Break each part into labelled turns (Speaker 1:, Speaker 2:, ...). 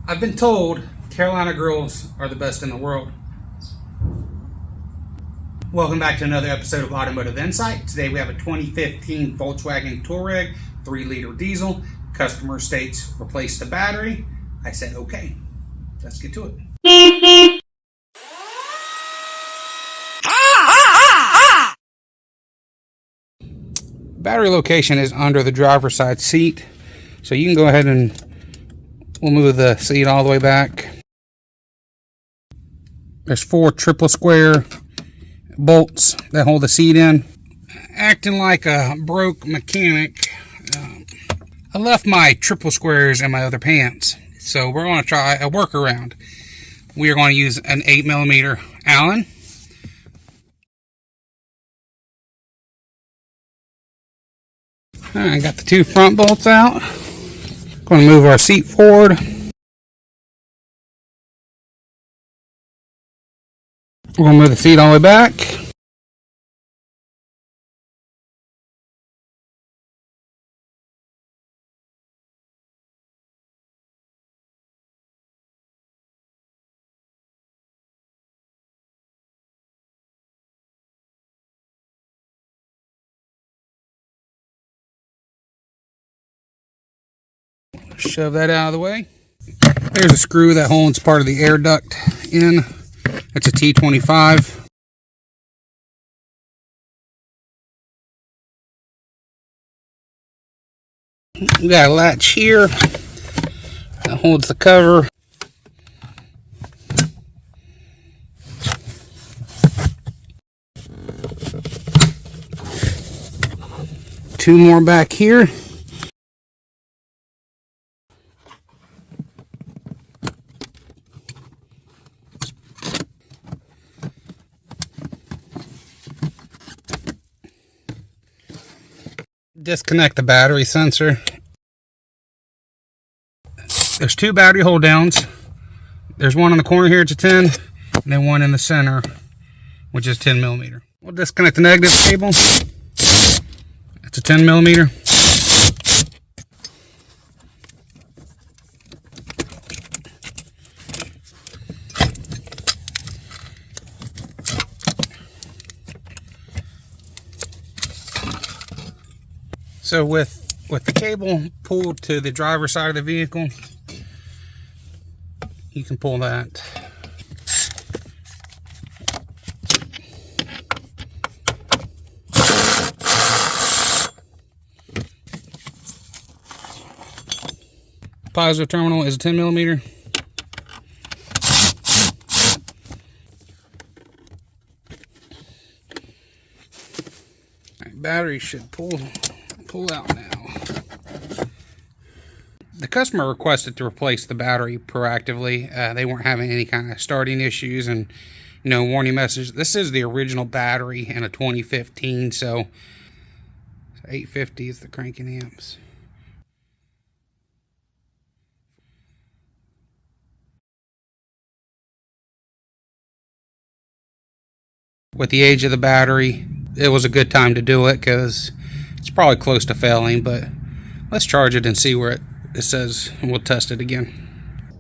Speaker 1: I've been told Carolina girls are the best in the world. Welcome back to another episode of Automotive Insight. Today we have a 2015 Volkswagen Touareg 3-liter diesel. Customer states replace the battery. I said okay. Let's get to it. Battery location is under the driver's side seat, so you can go ahead and we'll move the seat all the way back. There's 4 triple square bolts that hold the seat in. Acting like a broke mechanic, I left my triple squares in my other pants, so we're going to try a workaround. We are going to use an 8mm Allen. I got the 2 front bolts out. Going to move our seat forward. We're going to move the seat all the way back. Shove that out of the way. There's a screw that holds part of the air duct in. It's a T25. We got a latch here that holds the cover. Two more back here. Disconnect the battery sensor. There's 2 battery hold downs. There's one on the corner here, it's a 10, and then one in the center, which is 10mm. We'll disconnect the negative cable. It's a 10mm. So with the cable pulled to the driver's side of the vehicle, you can pull that. Positive terminal is a 10mm. Battery should pull out now. The customer requested to replace the battery proactively. They weren't having any kind of starting issues and no warning message. This is the original battery in a 2015, so 850 is the cranking amps. With the age of the battery, it was a good time to do it because it's probably close to failing, but let's charge it and see where it says, and we'll test it again.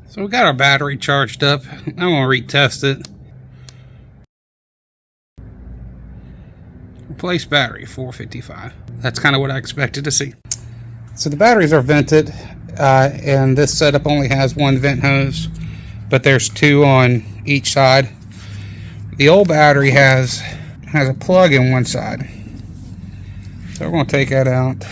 Speaker 1: So we got our battery charged up. I'm going to retest it. Replace battery, 455. That's kind of what I expected to see. So the batteries are vented, and this setup only has 1 vent hose, but there's 2 on each side. The old battery has a plug in one side. So we're going to take that out.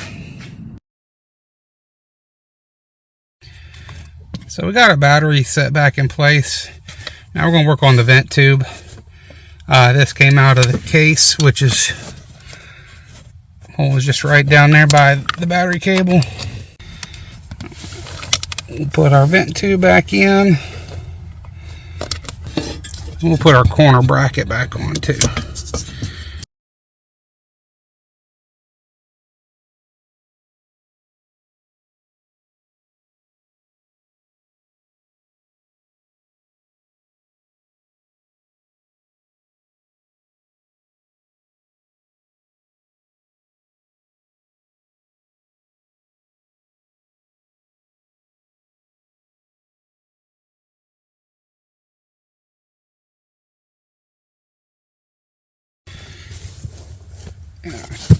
Speaker 1: So we got our battery set back in place. Now we're going to work on the vent tube. This came out of the case, which is hole is just right down there by the battery cable. We'll put our vent tube back in. We'll put our corner bracket back on too.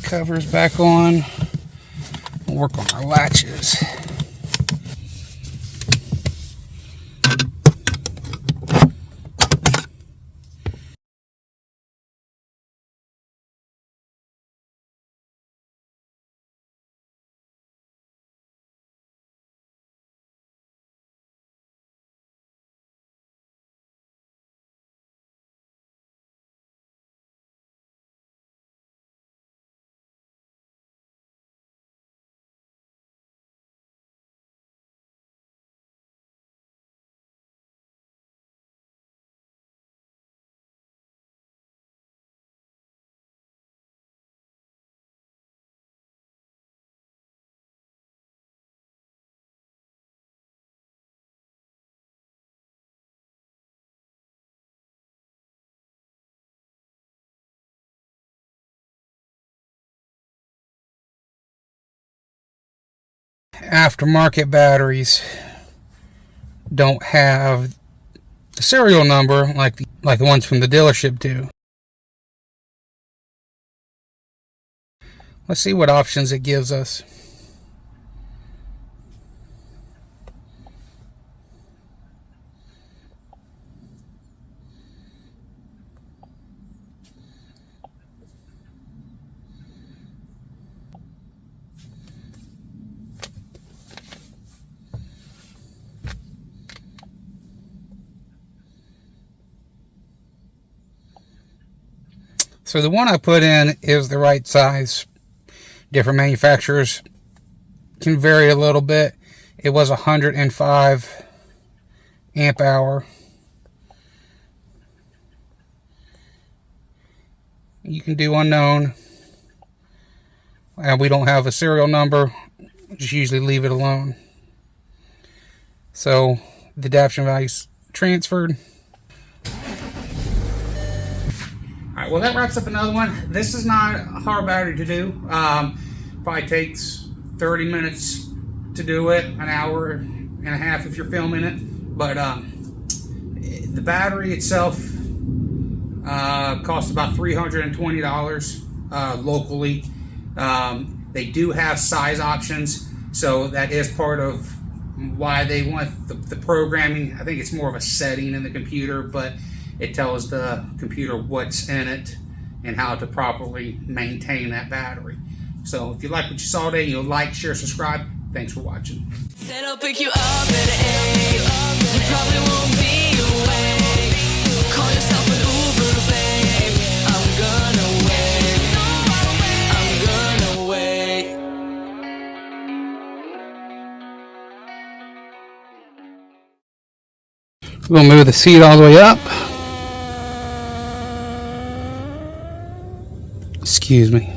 Speaker 1: Covers back on. We'll work on our latches. Aftermarket batteries don't have the serial number like the ones from the dealership do. Let's see what options it gives us. So the one I put in is the right size. Different manufacturers can vary a little bit. It was 105 amp hour. You can do unknown. And we don't have a serial number. Just usually leave it alone. So the adaptation value's transferred. Alright, well that wraps up another one. This is not a hard battery to do. Probably takes 30 minutes to do it, an hour and a half if you're filming it. But the battery itself costs about $320 locally. They do have size options, so that is part of why they want the programming. I think it's more of a setting in the computer, but it tells the computer what's in it and how to properly maintain that battery. So if you like what you saw today, you'll like, share, subscribe. Thanks for watching.
Speaker 2: Said I'll pick you up at 8. You probably won't be awake. Call yourself an Uber, babe. I'm gonna wait. I'm gonna wait.
Speaker 1: We'll move the seat all the way up. Excuse me.